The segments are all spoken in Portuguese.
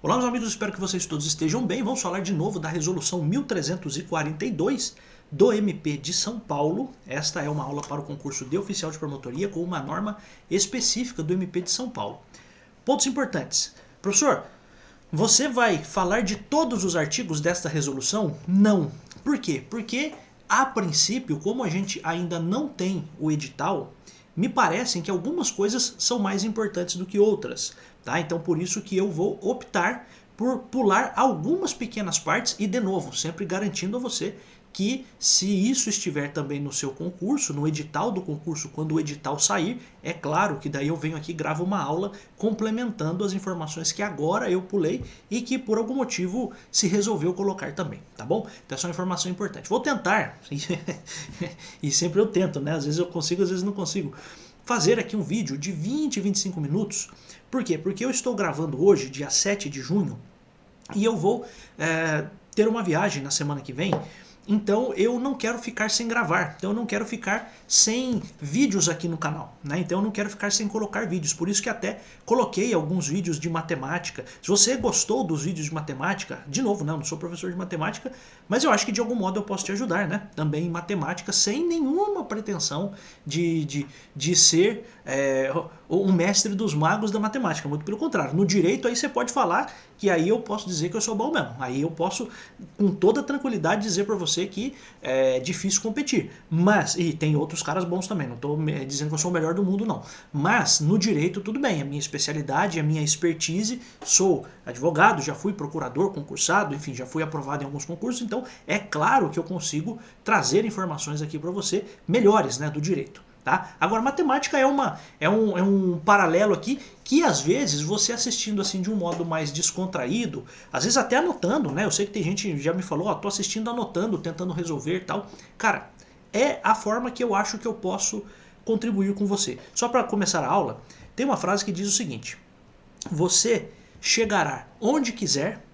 Olá, meus amigos, espero que vocês todos estejam bem. Vamos falar de novo da resolução 1342 do MP de São Paulo. Esta é uma aula para o concurso de oficial de promotoria com uma norma específica do MP de São Paulo. Pontos importantes. Professor, você vai falar de todos os artigos desta resolução? Não. Por quê? Porque, a princípio, como a gente ainda não tem o edital, me parecem que algumas coisas são mais importantes do que outras. Tá? Então por isso que eu vou optar por pular algumas pequenas partes e, de novo, sempre garantindo a você que se isso estiver também no seu concurso, no edital do concurso, quando o edital sair, é claro que daí eu venho aqui e gravo uma aula complementando as informações que agora eu pulei e que por algum motivo se resolveu colocar também, tá bom? Então essa é uma informação importante. Vou tentar, e sempre eu tento, né? Às vezes eu consigo, às vezes não consigo, fazer aqui um vídeo de 20, 25 minutos. Por quê? Porque eu estou gravando hoje, dia 7 de junho, e eu vou ter uma viagem na semana que vem. Então eu não quero ficar sem gravar, então eu não quero ficar sem vídeos aqui no canal, né? Então eu não quero ficar sem colocar vídeos, por isso que até coloquei alguns vídeos de matemática. Se você gostou dos vídeos de matemática, de novo, não sou professor de matemática, mas eu acho que de algum modo eu posso te ajudar, né? Também em matemática, sem nenhuma pretensão de ser um mestre dos magos da matemática, muito pelo contrário. No direito aí você pode falar que aí eu posso dizer que eu sou bom mesmo, aí eu posso com toda tranquilidade dizer para você que é difícil competir, mas, e tem outros caras bons também, não estou dizendo que eu sou o melhor do mundo não, mas no direito tudo bem, a minha especialidade, a minha expertise, sou advogado, já fui procurador concursado, enfim, já fui aprovado em alguns concursos, então é claro que eu consigo trazer informações aqui para você melhores, né, do direito. Tá? Agora, matemática é um paralelo aqui que às vezes você assistindo assim de um modo mais descontraído, às vezes até anotando, né? Eu sei que tem gente que já me falou, ó, tô assistindo anotando, tentando resolver e tal. Cara, é a forma que eu acho que eu posso contribuir com você. Só para começar a aula, tem uma frase que diz o seguinte: você chegará onde quiser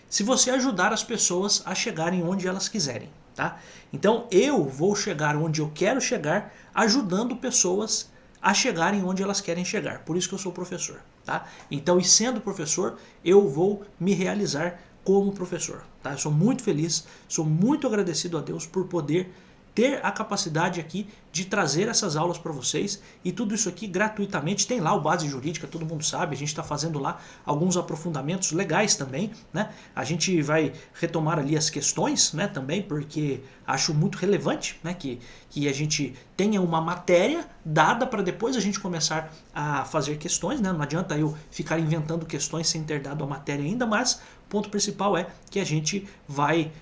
se você ajudar as pessoas a chegarem onde elas quiserem. Tá? Então eu vou chegar onde eu quero chegar ajudando pessoas a chegarem onde elas querem chegar. Por isso que eu sou professor. Tá? Então, e sendo professor, eu vou me realizar como professor. Tá? Eu sou muito feliz, sou muito agradecido a Deus por poder ter a capacidade aqui de trazer essas aulas para vocês e tudo isso aqui gratuitamente. Tem lá o Base Jurídica, todo mundo sabe, a gente está fazendo lá alguns aprofundamentos legais também, né? A gente vai retomar ali as questões, né, também, porque acho muito relevante, né, que a gente tenha uma matéria dada para depois a gente começar a fazer questões, né? Não adianta eu ficar inventando questões sem ter dado a matéria ainda, mas o ponto principal é que a gente vai,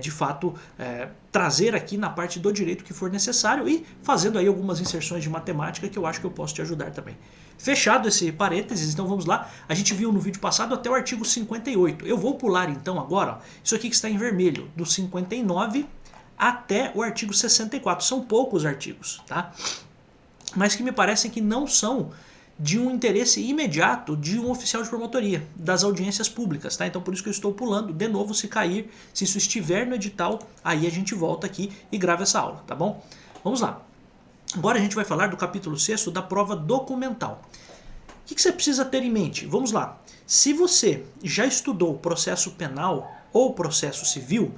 de fato, trazer aqui na parte do direito que for necessário e fazendo aí algumas inserções de matemática que eu acho que eu posso te ajudar também. Fechado esse parênteses, então vamos lá. A gente viu no vídeo passado até o artigo 58. Eu vou pular então agora, ó, isso aqui que está em vermelho, do 59 até o artigo 64. São poucos artigos, tá? Mas que me parecem que não são de um interesse imediato de um oficial de promotoria, das audiências públicas, tá? Então por isso que eu estou pulando, de novo, se cair, se isso estiver no edital, aí a gente volta aqui e grava essa aula, tá bom? Vamos lá. Agora a gente vai falar do capítulo 6º da prova documental. O que você precisa ter em mente? Vamos lá. Se você já estudou processo penal ou processo civil,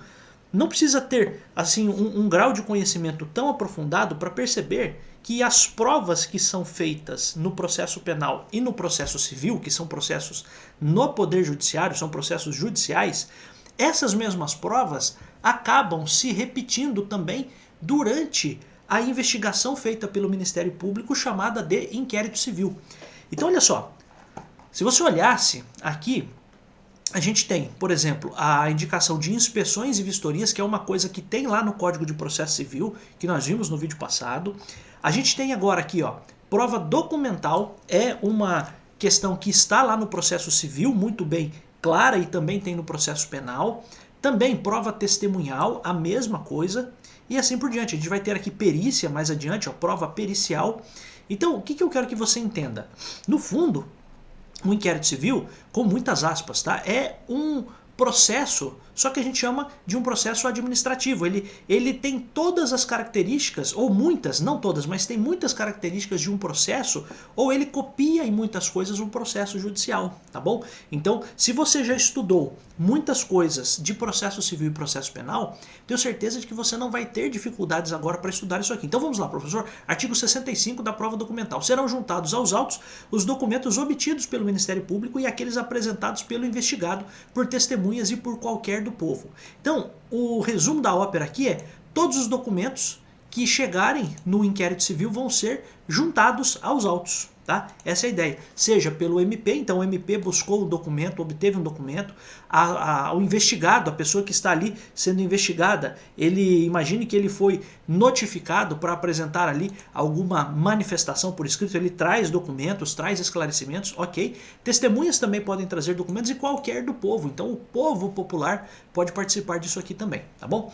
não precisa ter assim um grau de conhecimento tão aprofundado para perceber que as provas que são feitas no processo penal e no processo civil, que são processos no Poder Judiciário, são processos judiciais, essas mesmas provas acabam se repetindo também durante a investigação feita pelo Ministério Público chamada de inquérito civil. Então olha só, se você olhasse aqui, a gente tem, por exemplo, a indicação de inspeções e vistorias, que é uma coisa que tem lá no Código de Processo Civil, que nós vimos no vídeo passado. A gente tem agora aqui, ó, prova documental, é uma questão que está lá no processo civil, muito bem clara, e também tem no processo penal. Também prova testemunhal, a mesma coisa, e assim por diante. A gente vai ter aqui perícia mais adiante, ó, prova pericial. Então, o que eu quero que você entenda? No fundo, o inquérito civil, com muitas aspas, tá? É processo, só que a gente chama de um processo administrativo. Ele tem todas as características, ou muitas, não todas, mas tem muitas características de um processo, ou ele copia em muitas coisas um processo judicial, tá bom? Então, se você já estudou muitas coisas de processo civil e processo penal, tenho certeza de que você não vai ter dificuldades agora para estudar isso aqui. Então vamos lá, professor. Artigo 65 da prova documental. Serão juntados aos autos os documentos obtidos pelo Ministério Público e aqueles apresentados pelo investigado por testemunhas e por qualquer do povo. Então, o resumo da ópera aqui é: todos os documentos que chegarem no inquérito civil vão ser juntados aos autos. Tá? Essa é a ideia. Seja pelo MP, então o MP buscou o documento, obteve um documento, o investigado, a pessoa que está ali sendo investigada, ele imagine que ele foi notificado para apresentar ali alguma manifestação por escrito, ele traz documentos, traz esclarecimentos, ok. Testemunhas também podem trazer documentos e qualquer do povo, então o povo popular pode participar disso aqui também, tá bom?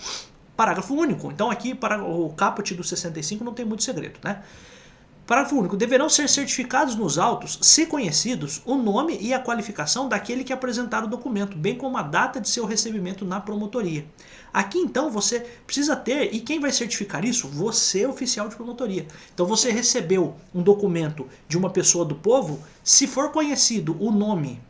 Parágrafo único. Então aqui para o caput do 65 não tem muito segredo, né? Parágrafo único. Deverão ser certificados nos autos, se conhecidos, o nome e a qualificação daquele que apresentar o documento, bem como a data de seu recebimento na promotoria. Aqui então você precisa ter, e quem vai certificar isso? Você, oficial de promotoria. Então você recebeu um documento de uma pessoa do povo, se for conhecido o nome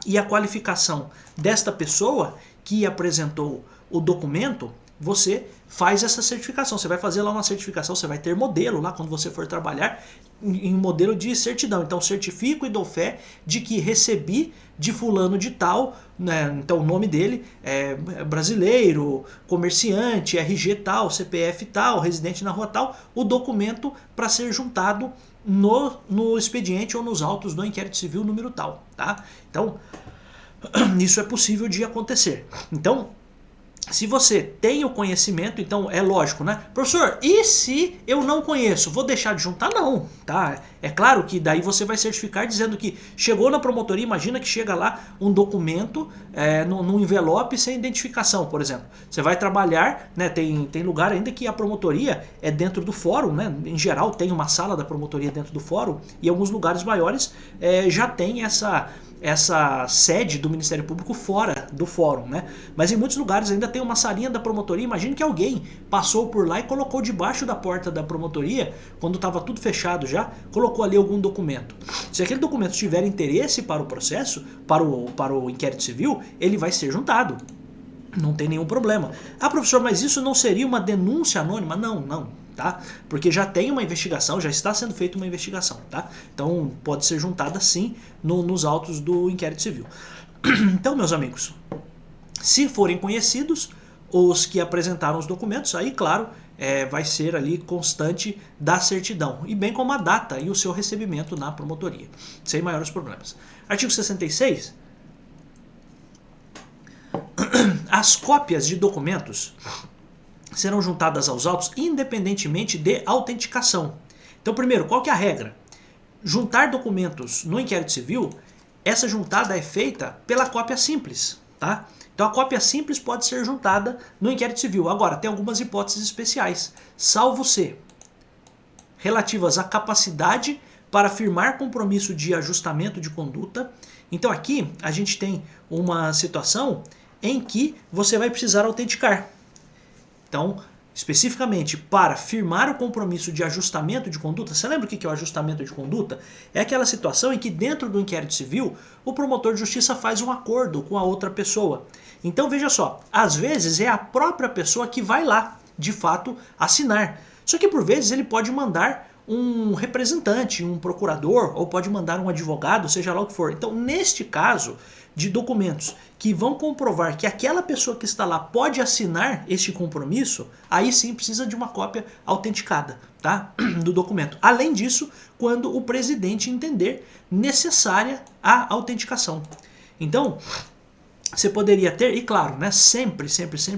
e a qualificação desta pessoa que apresentou o documento, você faz essa certificação. Você vai fazer lá uma certificação, você vai ter modelo lá quando você for trabalhar em modelo de certidão. Então certifico e dou fé de que recebi de fulano de tal, né? Então o nome dele é brasileiro, comerciante, RG tal, CPF tal, residente na rua tal, o documento para ser juntado no expediente ou nos autos do inquérito civil número tal, tá? Então isso é possível de acontecer. Então, se você tem o conhecimento, então é lógico, né? Professor, e se eu não conheço? Vou deixar de juntar? Não, tá? É claro que daí você vai certificar dizendo que chegou na promotoria, imagina que chega lá um documento num envelope sem identificação, por exemplo. Você vai trabalhar, né? Tem lugar ainda que a promotoria é dentro do fórum, né? Em geral tem uma sala da promotoria dentro do fórum e alguns lugares maiores já tem essa sede do Ministério Público fora do fórum, né? Mas em muitos lugares ainda tem uma salinha da promotoria. Imagine que alguém passou por lá e colocou debaixo da porta da promotoria, quando estava tudo fechado já, colocou ali algum documento. Se aquele documento tiver interesse para o processo, para o inquérito civil, ele vai ser juntado. Não tem nenhum problema. Ah, professor, mas isso não seria uma denúncia anônima? Não, não. Tá? Porque já tem uma investigação, já está sendo feita uma investigação, tá? Então pode ser juntada sim nos autos do inquérito civil. Então, meus amigos, se forem conhecidos os que apresentaram os documentos, aí claro, vai ser ali constante da certidão, e bem como a data e o seu recebimento na promotoria, sem maiores problemas. Artigo 66. As cópias de documentos serão juntadas aos autos independentemente de autenticação. Então, primeiro, qual que é a regra? Juntar documentos no inquérito civil, essa juntada é feita pela cópia simples, tá? Então a cópia simples pode ser juntada no inquérito civil. Agora, tem algumas hipóteses especiais, salvo se relativas à capacidade para firmar compromisso de ajustamento de conduta. Então aqui a gente tem uma situação em que você vai precisar autenticar. Então, especificamente para firmar o compromisso de ajustamento de conduta, você lembra o que é o ajustamento de conduta? É aquela situação em que dentro do inquérito civil, o promotor de justiça faz um acordo com a outra pessoa. Então veja só, às vezes é a própria pessoa que vai lá, de fato, assinar. Só que por vezes ele pode mandar um representante, um procurador, ou pode mandar um advogado, seja lá o que for. Então, neste caso de documentos que vão comprovar que aquela pessoa que está lá pode assinar este compromisso, aí sim precisa de uma cópia autenticada, tá? Do documento. Além disso, quando o presidente entender necessária a autenticação. Então, você poderia ter, e claro, né, sempre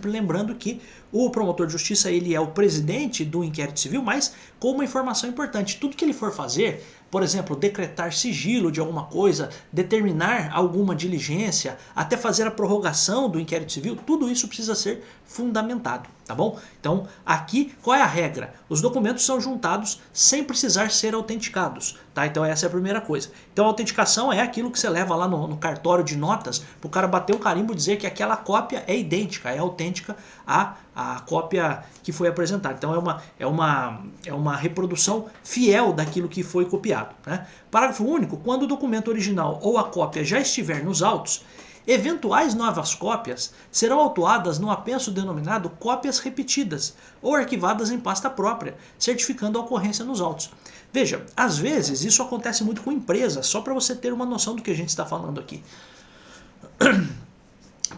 lembrando que o promotor de justiça ele é o presidente do inquérito civil, mas com uma informação importante, tudo que ele for fazer, por exemplo, decretar sigilo de alguma coisa, determinar alguma diligência, até fazer a prorrogação do inquérito civil, tudo isso precisa ser fundamentado. Tá bom? Então, aqui, qual é a regra? Os documentos são juntados sem precisar ser autenticados. Tá? Então, essa é a primeira coisa. Então, a autenticação é aquilo que você leva lá no cartório de notas para o cara bater o carimbo e dizer que aquela cópia é idêntica, é autêntica à cópia que foi apresentada. Então, é uma reprodução fiel daquilo que foi copiado. Né? Parágrafo único. Quando o documento original ou a cópia já estiver nos autos, eventuais novas cópias serão autuadas no apenso denominado cópias repetidas ou arquivadas em pasta própria, certificando a ocorrência nos autos. Veja, às vezes isso acontece muito com empresas, só para você ter uma noção do que a gente está falando aqui.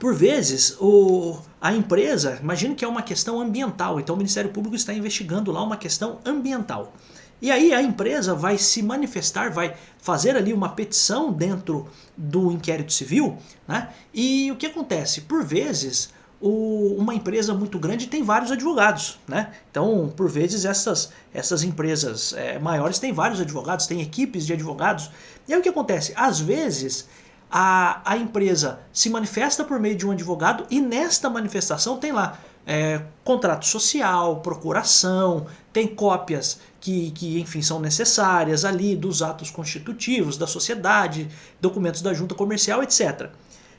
Por vezes, a empresa, imagine que é uma questão ambiental, então o Ministério Público está investigando lá uma questão ambiental. E aí a empresa vai se manifestar, vai fazer ali uma petição dentro do inquérito civil, né? E o que acontece? Por vezes, uma empresa muito grande tem vários advogados, né? Então, por vezes, essas empresas maiores têm vários advogados, têm equipes de advogados. E aí o que acontece? Às vezes, a empresa se manifesta por meio de um advogado e nesta manifestação tem lá contrato social, procuração, tem cópias que enfim, são necessárias ali dos atos constitutivos da sociedade, documentos da junta comercial, etc.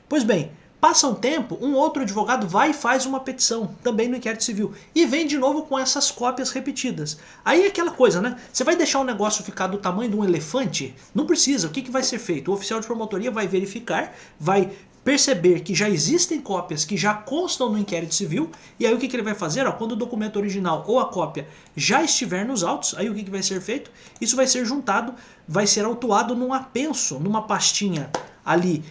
Pois bem, passa um tempo, um outro advogado vai e faz uma petição, também no inquérito civil, e vem de novo com essas cópias repetidas. Aí é aquela coisa, né? Você vai deixar o negócio ficar do tamanho de um elefante? Não precisa. O que vai ser feito? O oficial de promotoria vai verificar, vai perceber que já existem cópias que já constam no inquérito civil, e aí o que ele vai fazer? Quando o documento original ou a cópia já estiver nos autos, aí o que vai ser feito? Isso vai ser juntado, vai ser autuado num apenso, numa pastinha ali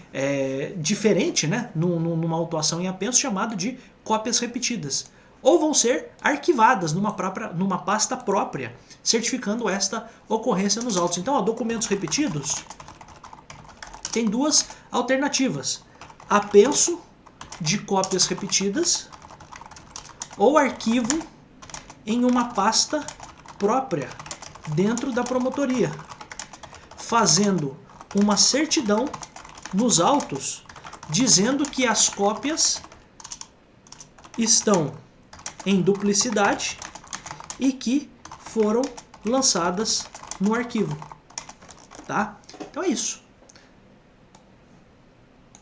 diferente, né? Numa autuação em apenso chamado de cópias repetidas. Ou vão ser arquivadas numa pasta própria, certificando esta ocorrência nos autos. Então, documentos repetidos tem duas alternativas. Apenso de cópias repetidas ou arquivo em uma pasta própria dentro da promotoria, fazendo uma certidão nos autos dizendo que as cópias estão em duplicidade e que foram lançadas no arquivo. Tá? Então é isso.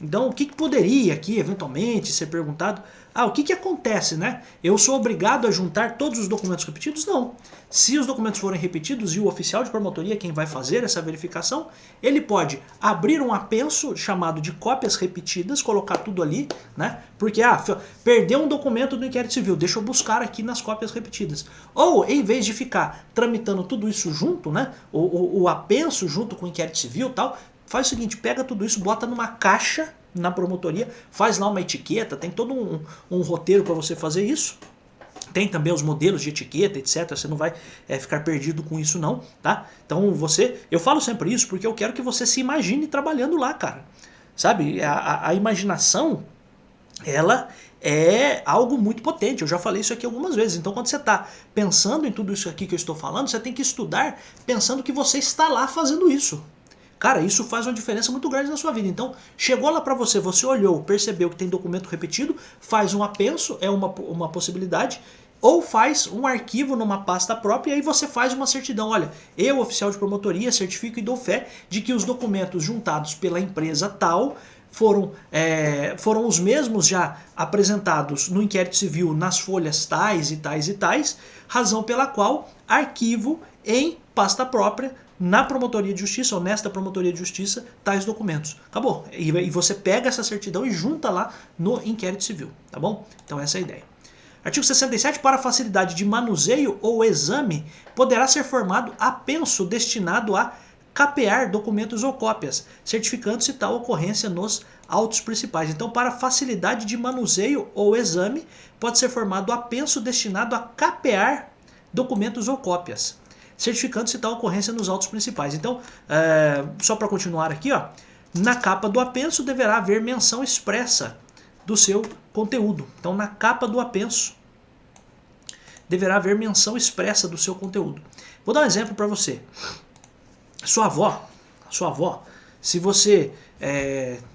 Então, o que poderia aqui, eventualmente, ser perguntado? O que acontece, né? Eu sou obrigado a juntar todos os documentos repetidos? Não. Se os documentos forem repetidos e o oficial de promotoria, quem vai fazer essa verificação, ele pode abrir um apenso chamado de cópias repetidas, colocar tudo ali, né? Porque, perdeu um documento do inquérito civil, deixa eu buscar aqui nas cópias repetidas. Ou, em vez de ficar tramitando tudo isso junto, né? O apenso junto com o inquérito civil e tal, faz o seguinte, pega tudo isso, bota numa caixa na promotoria, faz lá uma etiqueta, tem todo um roteiro para você fazer isso. Tem também os modelos de etiqueta, etc. Você não vai ficar perdido com isso não, tá? Então eu falo sempre isso porque eu quero que você se imagine trabalhando lá, cara. Sabe, a imaginação, ela é algo muito potente, eu já falei isso aqui algumas vezes. Então quando você está pensando em tudo isso aqui que eu estou falando, você tem que estudar pensando que você está lá fazendo isso. Cara, isso faz uma diferença muito grande na sua vida. Então, chegou lá para você, você olhou, percebeu que tem documento repetido, faz um apenso, é uma possibilidade, ou faz um arquivo numa pasta própria e aí você faz uma certidão. Olha, eu, oficial de promotoria, certifico e dou fé de que os documentos juntados pela empresa tal foram os mesmos já apresentados no inquérito civil nas folhas tais e tais e tais, razão pela qual arquivo em pasta própria na promotoria de justiça ou nesta promotoria de justiça tais documentos. Acabou. E você pega essa certidão e junta lá no inquérito civil, tá bom? Então essa é a ideia. Artigo 67. Para facilidade de manuseio ou exame, poderá ser formado apenso destinado a capear documentos ou cópias, certificando-se tal ocorrência nos autos principais. Então, para facilidade de manuseio ou exame, pode ser formado apenso destinado a capear documentos ou cópias, certificando-se tal ocorrência nos autos principais. Então, só para continuar aqui, na capa do apenso deverá haver menção expressa do seu conteúdo. Então, na capa do apenso deverá haver menção expressa do seu conteúdo. Vou dar um exemplo para você. Sua avó, se você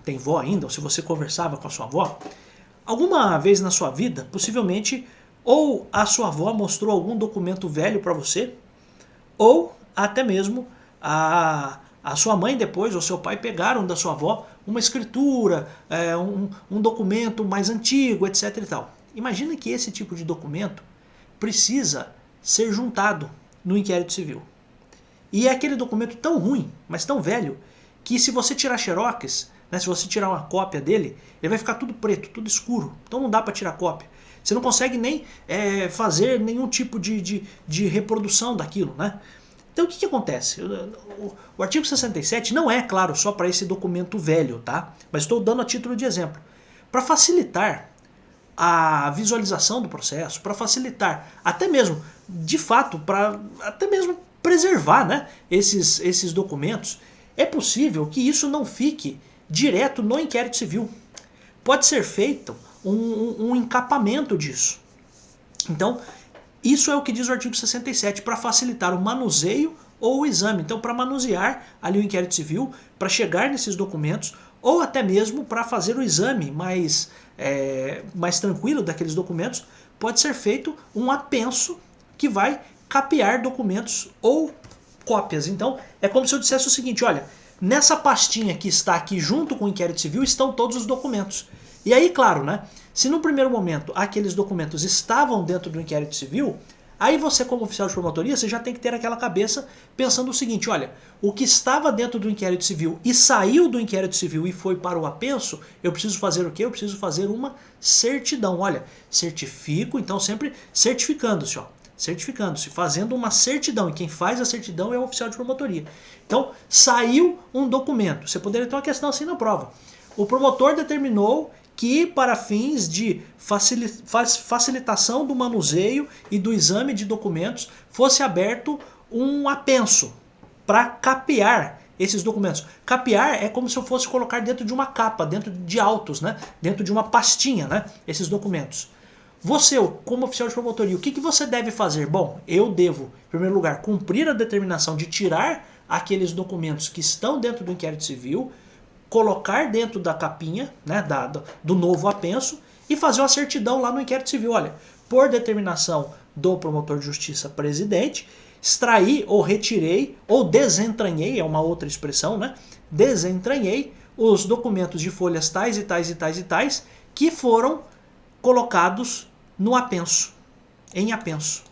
tem vó ainda, ou se você conversava com a sua avó, alguma vez na sua vida, possivelmente ou a sua avó mostrou algum documento velho para você, ou até mesmo a sua mãe depois, ou seu pai pegaram da sua avó uma escritura, um documento mais antigo, etc. e tal. Imagina que esse tipo de documento precisa ser juntado no inquérito civil. E é aquele documento tão ruim, mas tão velho, que se você tirar xerox, né, se você tirar uma cópia dele, ele vai ficar tudo preto, tudo escuro. Então não dá para tirar cópia. Você não consegue nem fazer nenhum tipo de reprodução daquilo, né? Então o que acontece? O artigo 67 não é, claro, só para esse documento velho, tá? Mas estou dando a título de exemplo. Para facilitar a visualização do processo, para facilitar, até mesmo, de fato, para até mesmo preservar, né, esses documentos, é possível que isso não fique direto no inquérito civil. Pode ser feito um encapamento disso. Então, isso é o que diz o artigo 67, para facilitar o manuseio ou o exame. Então, para manusear ali o inquérito civil, para chegar nesses documentos, ou até mesmo para fazer o exame mais tranquilo daqueles documentos, pode ser feito um apenso que vai capear documentos ou cópias. Então, é como se eu dissesse o seguinte, olha, nessa pastinha que está aqui junto com o inquérito civil estão todos os documentos. E aí, claro, né, se no primeiro momento aqueles documentos estavam dentro do inquérito civil, aí você, como oficial de promotoria, você já tem que ter aquela cabeça pensando o seguinte, olha, o que estava dentro do inquérito civil e saiu do inquérito civil e foi para o apenso, eu preciso fazer o quê? Eu preciso fazer uma certidão. Olha, certifico, então sempre certificando-se, ó. Certificando-se, fazendo uma certidão, e quem faz a certidão é o oficial de promotoria. Então, saiu um documento. Você poderia ter uma questão assim na prova. O promotor determinou que, para fins de facilitação do manuseio e do exame de documentos, fosse aberto um apenso para capear esses documentos. Capear é como se eu fosse colocar dentro de uma capa, dentro de autos, né? Dentro de uma pastinha, né? Esses documentos. Você, como oficial de promotoria, o que você deve fazer? Bom, eu devo, em primeiro lugar, cumprir a determinação de tirar aqueles documentos que estão dentro do inquérito civil, colocar dentro da capinha, né, do novo apenso, e fazer uma certidão lá no inquérito civil. Olha, por determinação do promotor de justiça presidente, extraí ou retirei ou desentranhei, é uma outra expressão, né? Desentranhei os documentos de folhas tais e tais e tais e tais que foram colocados no apenso, em apenso,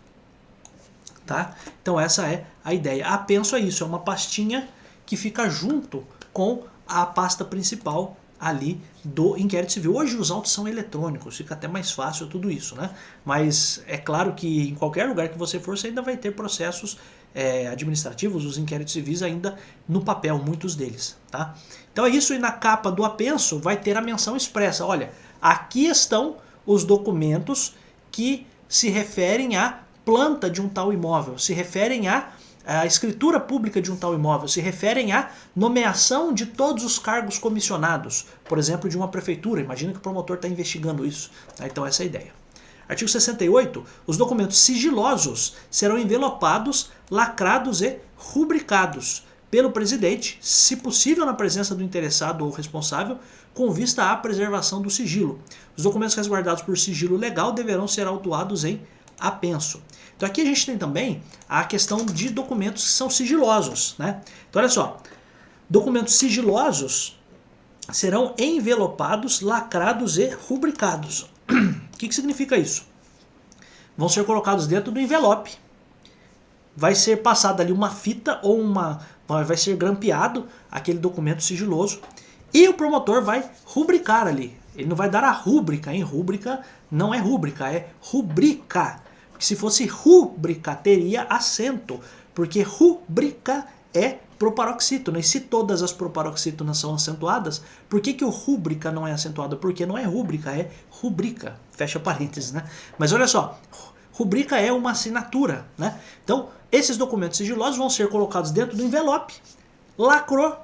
tá? Então essa é a ideia. Apenso é isso, é uma pastinha que fica junto com a pasta principal ali do inquérito civil. Hoje os autos são eletrônicos, fica até mais fácil tudo isso, né? Mas é claro que em qualquer lugar que você for, você ainda vai ter processos administrativos, os inquéritos civis ainda no papel, muitos deles, tá? Então é isso, e na capa do apenso vai ter a menção expressa, olha, aqui estão os documentos que se referem à planta de um tal imóvel, se referem à escritura pública de um tal imóvel, se referem à nomeação de todos os cargos comissionados, por exemplo, de uma prefeitura. Imagina que o promotor está investigando isso. Então essa é a ideia. Artigo 68. Os documentos sigilosos serão envelopados, lacrados e rubricados pelo presidente, se possível na presença do interessado ou responsável, com vista à preservação do sigilo. Os documentos resguardados por sigilo legal deverão ser autuados em apenso. Então aqui a gente tem também a questão de documentos que são sigilosos, né? Então olha só, documentos sigilosos serão envelopados, lacrados e rubricados. O que significa isso? Vão ser colocados dentro do envelope, vai ser passada ali uma fita ou vai ser grampeado aquele documento sigiloso e o promotor vai rubricar ali. Ele não vai dar a rúbrica, hein? Rúbrica não é rúbrica, é rubrica. Porque se fosse rúbrica, teria acento, porque rúbrica é proparoxítono. E se todas as proparoxítonas são acentuadas, por que o rúbrica não é acentuado? Porque não é rúbrica, é rubrica. Fecha parênteses, né? Mas olha só, rubrica é uma assinatura, né? Então, esses documentos sigilosos vão ser colocados dentro do envelope, lacrou,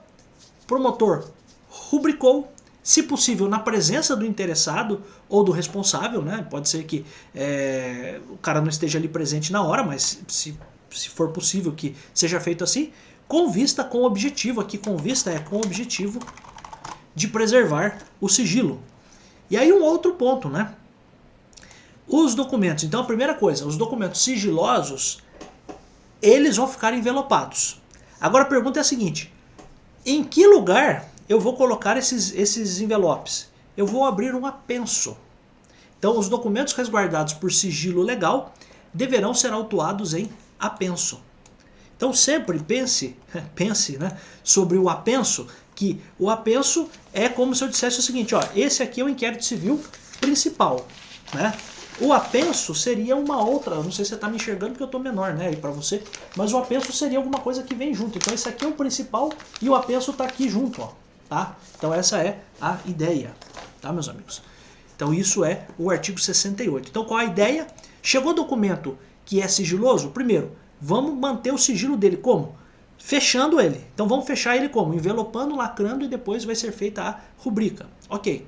promotor rubricou, se possível na presença do interessado ou do responsável, né? Pode ser que o cara não esteja ali presente na hora, mas se for possível que seja feito assim, com vista, com objetivo, aqui com vista é com objetivo de preservar o sigilo. E aí um outro ponto, né? Os documentos, então a primeira coisa, os documentos sigilosos, eles vão ficar envelopados. Agora a pergunta é a seguinte, em que lugar eu vou colocar esses envelopes? Eu vou abrir um apenso. Então os documentos resguardados por sigilo legal deverão ser autuados em apenso. Então sempre pense né, sobre o apenso, que o apenso é como se eu dissesse o seguinte, ó, esse aqui é o inquérito civil principal, né? O apenso seria uma outra, não sei se você está me enxergando porque eu estou menor, né, para você, mas o apenso seria alguma coisa que vem junto. Então esse aqui é o principal e o apenso está aqui junto, ó, tá? Então essa é a ideia, tá, meus amigos? Então isso é o artigo 68. Então qual a ideia? Chegou documento que é sigiloso, primeiro, vamos manter o sigilo dele como? Fechando ele. Então vamos fechar ele como? Envelopando, lacrando e depois vai ser feita a rubrica. Ok.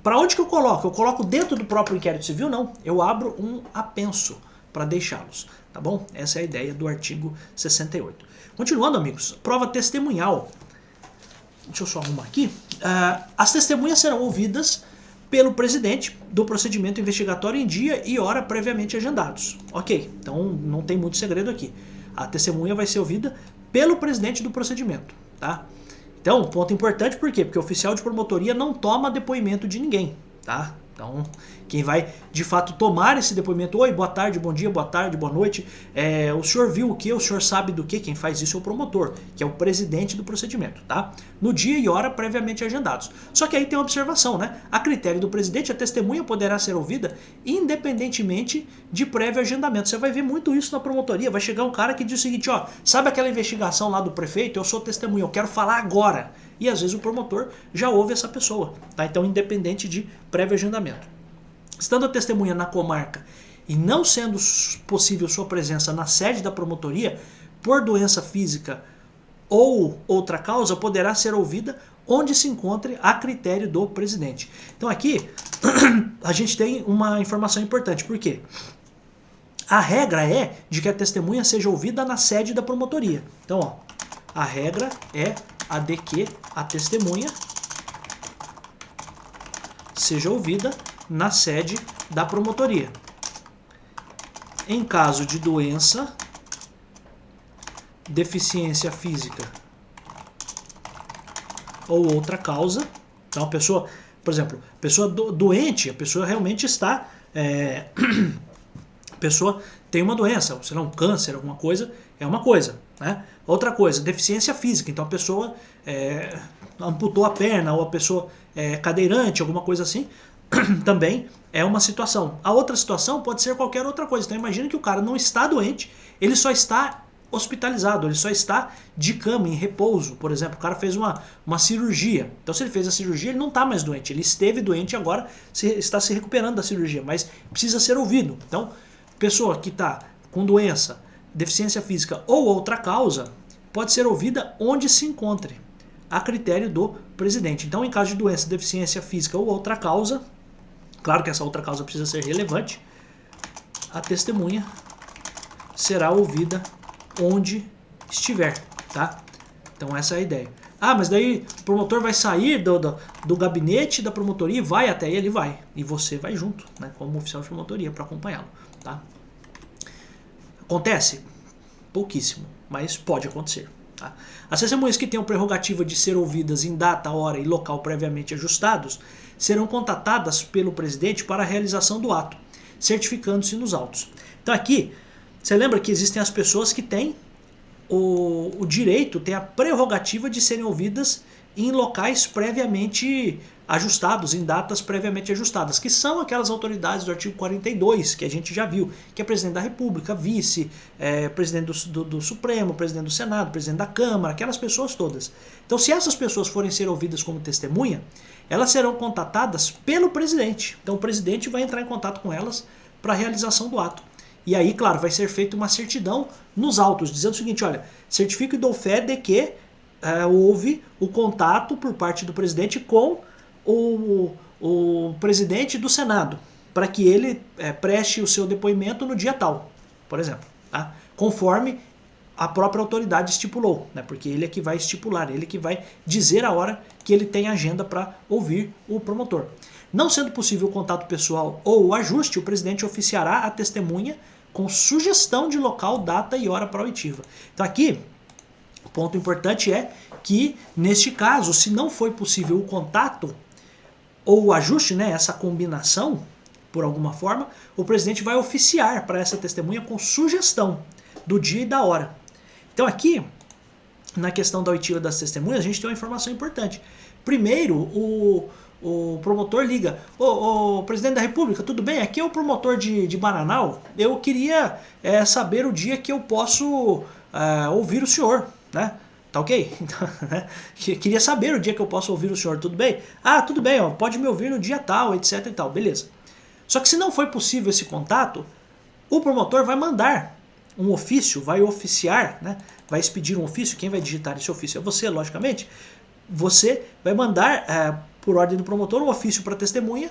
Para onde que eu coloco? Eu coloco dentro do próprio inquérito civil? Não. Eu abro um apenso para deixá-los. Tá bom? Essa é a ideia do artigo 68. Continuando, amigos. Prova testemunhal. Deixa eu só arrumar aqui. As testemunhas serão ouvidas pelo presidente do procedimento investigatório em dia e hora previamente agendados. Ok, então não tem muito segredo aqui. A testemunha vai ser ouvida pelo presidente do procedimento, tá? Então, ponto importante, por quê? Porque o oficial de promotoria não toma depoimento de ninguém, tá? Então, quem vai de fato tomar esse depoimento, oi, boa tarde, bom dia, boa tarde, boa noite, o senhor viu o que, o senhor sabe do que, quem faz isso é o promotor, que é o presidente do procedimento, tá? No dia e hora previamente agendados. Só que aí tem uma observação, né? A critério do presidente, a testemunha poderá ser ouvida independentemente de prévio agendamento. Você vai ver muito isso na promotoria, vai chegar um cara que diz o seguinte, ó, sabe aquela investigação lá do prefeito? Eu sou testemunha, eu quero falar agora. E às vezes o promotor já ouve essa pessoa, tá? Então independente de prévio agendamento. Estando a testemunha na comarca e não sendo possível sua presença na sede da promotoria, por doença física ou outra causa, poderá ser ouvida onde se encontre a critério do presidente. Então aqui a gente tem uma informação importante, por quê? A regra é de que a testemunha seja ouvida na sede da promotoria. Então, ó, a regra é a de que a testemunha seja ouvida na sede da promotoria. Em caso de doença, deficiência física ou outra causa, então a pessoa, por exemplo, a pessoa doente, a pessoa realmente está, a pessoa tem uma doença, sei lá, um câncer, alguma coisa, é uma coisa, né? Outra coisa, deficiência física, então a pessoa amputou a perna ou a pessoa é cadeirante, alguma coisa assim, também é uma situação. A outra situação pode ser qualquer outra coisa. Então imagina que o cara não está doente, ele só está hospitalizado, ele só está de cama, em repouso. Por exemplo, o cara fez uma cirurgia. Então se ele fez a cirurgia, ele não está mais doente. Ele esteve doente e agora está se recuperando da cirurgia, mas precisa ser ouvido. Então, pessoa que está com doença, deficiência física ou outra causa, pode ser ouvida onde se encontre, a critério do presidente. Então, em caso de doença, deficiência física ou outra causa, claro que essa outra causa precisa ser relevante, a testemunha será ouvida onde estiver, tá? Então essa é a ideia. Ah, mas daí o promotor vai sair do gabinete da promotoria e vai até ele, vai. E você vai junto, né, como oficial de promotoria para acompanhá-lo, tá? Acontece? Pouquíssimo, mas pode acontecer. Tá? As testemunhas que tenham prerrogativa de ser ouvidas em data, hora e local previamente ajustados serão contatadas pelo presidente para a realização do ato, certificando-se nos autos. Então aqui, você lembra que existem as pessoas que têm o direito, têm a prerrogativa de serem ouvidas em locais previamente ajustados, em datas previamente ajustadas, que são aquelas autoridades do artigo 42, que a gente já viu, que é presidente da República, vice, presidente do Supremo, presidente do Senado, presidente da Câmara, aquelas pessoas todas. Então, se essas pessoas forem ser ouvidas como testemunha, elas serão contatadas pelo presidente. Então, o presidente vai entrar em contato com elas para a realização do ato. E aí, claro, vai ser feita uma certidão nos autos, dizendo o seguinte, olha, certifico e dou fé de que houve o contato por parte do presidente com o presidente do Senado, para que ele preste o seu depoimento no dia tal, por exemplo, tá? Conforme a própria autoridade estipulou, né? Porque ele é que vai estipular, ele que vai dizer a hora que ele tem agenda para ouvir o promotor. Não sendo possível o contato pessoal ou o ajuste, o presidente oficiará a testemunha com sugestão de local, data e hora para a oitiva. Então aqui, o ponto importante é que, neste caso, se não foi possível o contato ou o ajuste, né, essa combinação, por alguma forma, o presidente vai oficiar para essa testemunha com sugestão do dia e da hora. Então aqui, na questão da oitiva das testemunhas, a gente tem uma informação importante. Primeiro, o promotor liga: ô presidente da República, tudo bem? Aqui é o promotor de Bananal. Eu queria saber o dia que eu posso ouvir o senhor, né? Tá ok? Queria saber o dia que eu posso ouvir o senhor, tudo bem? Ah, tudo bem, ó, pode me ouvir no dia tal, etc e tal, beleza. Só que se não foi possível esse contato, o promotor vai mandar um ofício, vai oficiar, né? Vai expedir um ofício. Quem vai digitar esse ofício é você, logicamente. Você vai mandar, por ordem do promotor, um ofício para a testemunha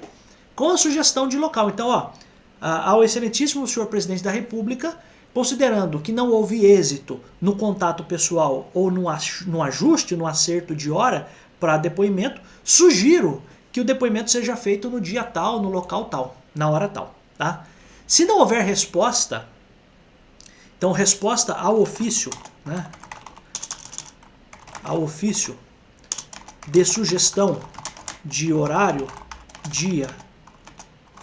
com a sugestão de local. Então, ó, ao excelentíssimo senhor presidente da República, considerando que não houve êxito no contato pessoal ou no ajuste, no acerto de hora para depoimento, sugiro que o depoimento seja feito no dia tal, no local tal, na hora tal. Tá? Se não houver resposta, então resposta ao ofício, né? Ao ofício de sugestão de horário, dia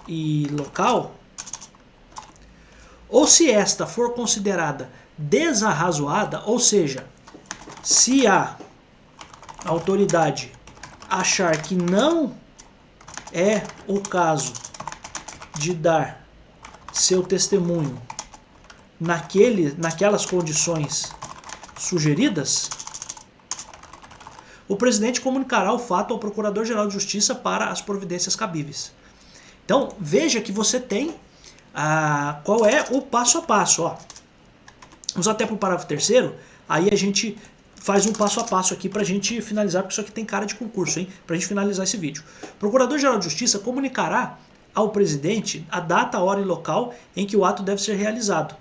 e local, ou se esta for considerada desarrazoada, ou seja, se a autoridade achar que não é o caso de dar seu testemunho naquelas condições sugeridas, o presidente comunicará o fato ao Procurador-Geral de Justiça para as providências cabíveis. Então, veja que você tem qual é o passo a passo. Ó. Vamos até para o parágrafo 3º, aí a gente faz um passo a passo aqui para a gente finalizar, porque isso aqui tem cara de concurso, hein? Para a gente finalizar esse vídeo. O Procurador-Geral de Justiça comunicará ao presidente a data, hora e local em que o ato deve ser realizado.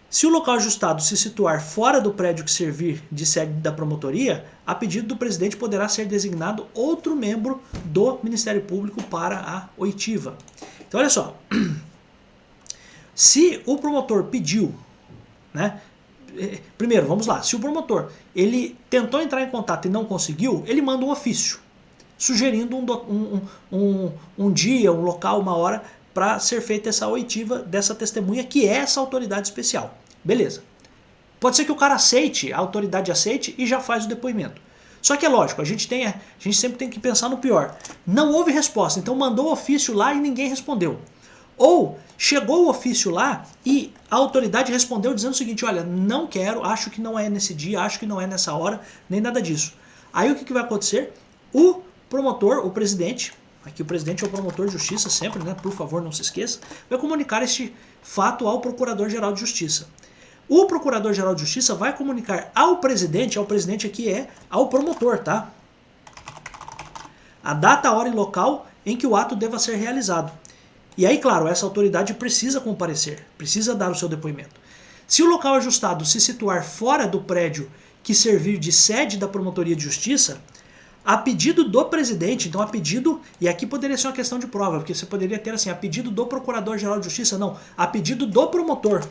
Se o local ajustado se situar fora do prédio que servir de sede da promotoria, a pedido do presidente poderá ser designado outro membro do Ministério Público para a oitiva. Então, olha só. Se o promotor pediu, né? Primeiro, vamos lá. Se o promotor ele tentou entrar em contato e não conseguiu, ele manda um ofício sugerindo um dia, um local, uma hora para ser feita essa oitiva dessa testemunha, que é essa autoridade especial. Beleza. Pode ser que o cara aceite, a autoridade aceite e já faz o depoimento. Só que é lógico, a gente sempre tem que pensar no pior. Não houve resposta, então mandou o ofício lá e ninguém respondeu. Ou chegou o ofício lá e a autoridade respondeu dizendo o seguinte: olha, não quero, acho que não é nesse dia, acho que não é nessa hora, nem nada disso. Aí o que vai acontecer? O promotor, o presidente, aqui o presidente é o promotor de justiça sempre, né? Por favor, não se esqueça, vai comunicar este fato ao Procurador-Geral de Justiça. O Procurador-Geral de Justiça vai comunicar ao presidente aqui é ao promotor, tá? A data, hora e local em que o ato deva ser realizado. E aí, claro, essa autoridade precisa comparecer, precisa dar o seu depoimento. Se o local ajustado se situar fora do prédio que servir de sede da Promotoria de Justiça, a pedido do presidente, então a pedido, e aqui poderia ser uma questão de prova, porque você poderia ter assim, a pedido do Procurador-Geral de Justiça, não, a pedido do promotor,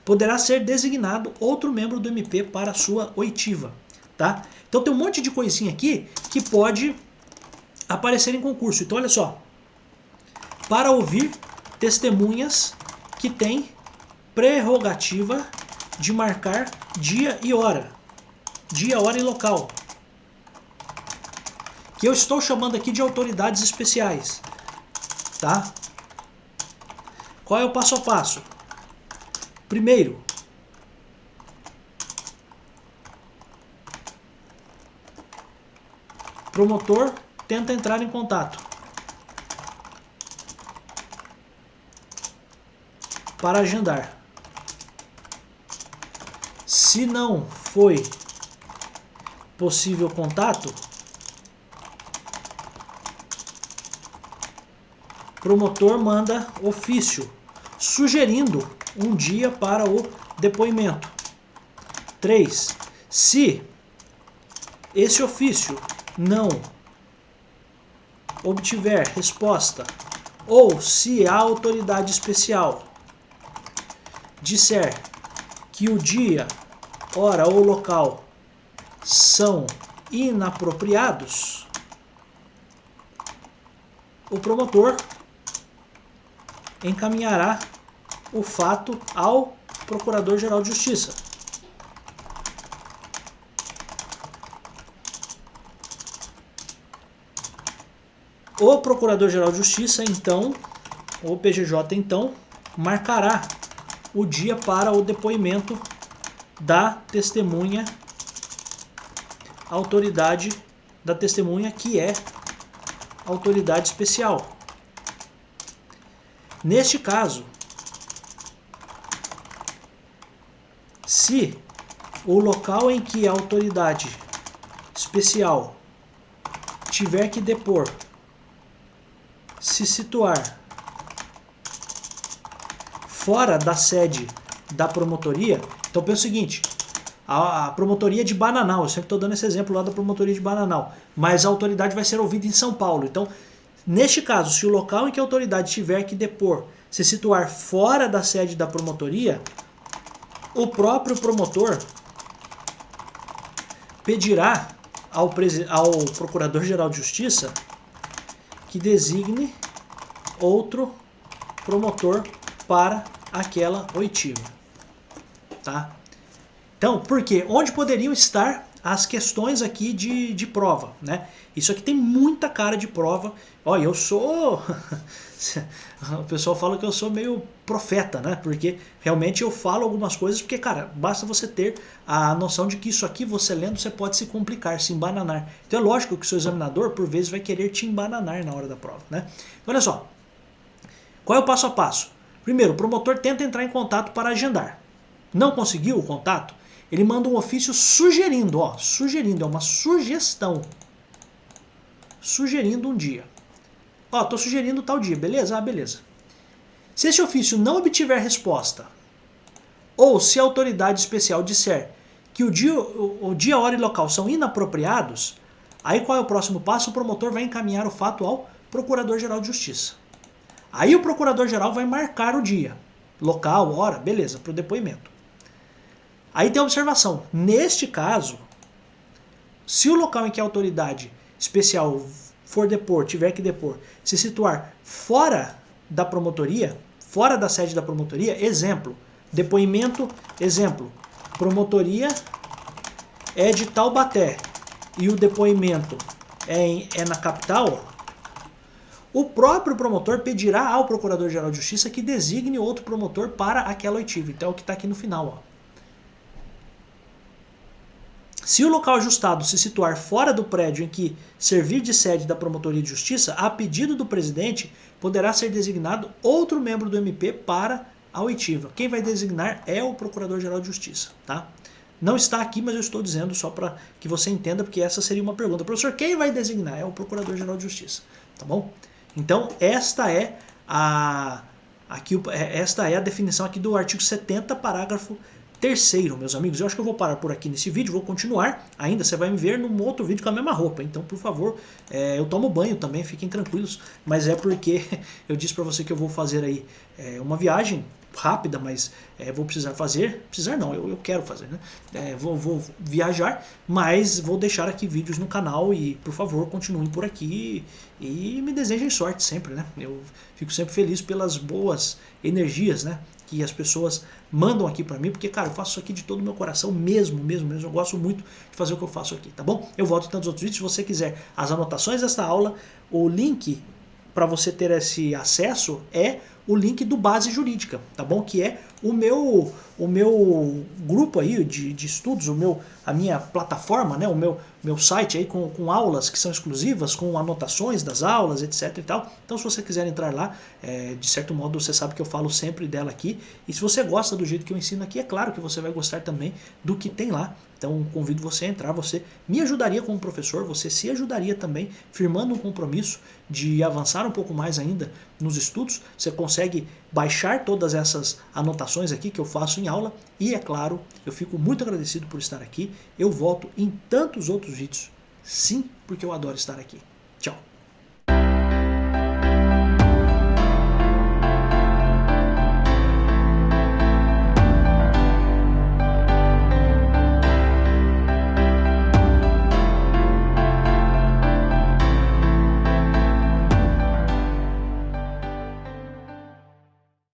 poderá ser designado outro membro do MP para a sua oitiva, tá? Então tem um monte de coisinha aqui que pode aparecer em concurso. Então olha só, para ouvir testemunhas que têm prerrogativa de marcar dia e hora, e local, que eu estou chamando aqui de autoridades especiais, tá? Qual é o passo a passo? Primeiro, promotor tenta entrar em contato para agendar. Se não foi possível contato, promotor manda ofício sugerindo um dia para o depoimento. 3. Se esse ofício não obtiver resposta, ou se a autoridade especial disser que o dia, hora ou local são inapropriados, o promotor encaminhará o fato ao Procurador-Geral de Justiça. O Procurador-Geral de Justiça, então, o PGJ, então, marcará o dia para o depoimento da testemunha, autoridade da testemunha, que é autoridade especial. Neste caso, se o local em que a autoridade especial tiver que depor se situar fora da sede da promotoria, então pensa o seguinte, a promotoria de Bananal, eu sempre estou dando esse exemplo lá da promotoria de Bananal, mas a autoridade vai ser ouvida em São Paulo. Então, neste caso, se o local em que a autoridade tiver que depor se situar fora da sede da promotoria, o próprio promotor pedirá ao Procurador-Geral de Justiça que designe outro promotor para aquela oitiva. Tá? Então, por quê? Onde poderiam estar as questões aqui de prova, né? Isso aqui tem muita cara de prova. Olha, eu sou... o pessoal fala que eu sou meio profeta, né? Porque realmente eu falo algumas coisas, porque, cara, basta você ter a noção de que isso aqui, você lendo, você pode se complicar, se embananar. Então é lógico que o seu examinador, por vezes, vai querer te embananar na hora da prova, né? Olha só, qual é o passo a passo? Primeiro, o promotor tenta entrar em contato para agendar. Não conseguiu o contato? Ele manda um ofício sugerindo, ó, sugerindo, é uma sugestão. Sugerindo um dia. Ó, tô sugerindo tal dia, beleza? Ah, beleza. Se esse ofício não obtiver resposta, ou se a autoridade especial disser que o dia, hora e local são inapropriados, aí qual é o próximo passo? O promotor vai encaminhar o fato ao Procurador-Geral de Justiça. Aí o Procurador-Geral vai marcar o dia, local, hora, beleza, para o depoimento. Aí tem a observação. Neste caso, se o local em que a autoridade especial for depor, tiver que depor, se situar fora da promotoria, fora da sede da promotoria, exemplo, depoimento, exemplo, promotoria é de Taubaté e o depoimento é na capital, o próprio promotor pedirá ao Procurador-Geral de Justiça que designe outro promotor para aquela oitiva. Então é o que está aqui no final, ó. Se o local ajustado se situar fora do prédio em que servir de sede da Promotoria de Justiça, a pedido do presidente, poderá ser designado outro membro do MP para a oitiva. Quem vai designar é o Procurador-Geral de Justiça, tá? Não está aqui, mas eu estou dizendo só para que você entenda, porque essa seria uma pergunta. Professor, quem vai designar? É o Procurador-Geral de Justiça, tá bom? Então, esta é a definição aqui do artigo 70, parágrafo 3º, meus amigos. Eu acho que eu vou parar por aqui nesse vídeo, vou continuar ainda, você vai me ver num outro vídeo com a mesma roupa, então por favor, eu tomo banho também, fiquem tranquilos, mas é porque eu disse para você que eu vou fazer aí uma viagem rápida, mas vou precisar fazer, precisar não, eu quero fazer, né? Vou viajar, mas vou deixar aqui vídeos no canal e por favor continuem por aqui e me desejem sorte sempre, né? Eu fico sempre feliz pelas boas energias, né, que as pessoas mandam aqui pra mim, porque, cara, eu faço isso aqui de todo o meu coração, mesmo, eu gosto muito de fazer o que eu faço aqui, tá bom? Eu volto em tantos outros vídeos, se você quiser as anotações desta aula, o link para você ter esse acesso é o link do Base Jurídica, tá bom? Que é o meu grupo aí de estudos, a minha plataforma, né? O meu site aí com aulas que são exclusivas, com anotações das aulas, etc e tal. Então se você quiser entrar lá, de certo modo você sabe que eu falo sempre dela aqui. E se você gosta do jeito que eu ensino aqui, é claro que você vai gostar também do que tem lá. Então convido você a entrar, você me ajudaria como professor, você se ajudaria também firmando um compromisso de avançar um pouco mais ainda nos estudos. Você consegue consegue baixar todas essas anotações aqui que eu faço em aula. E é claro, eu fico muito agradecido por estar aqui. Eu volto em tantos outros vídeos. Sim, porque eu adoro estar aqui. Tchau.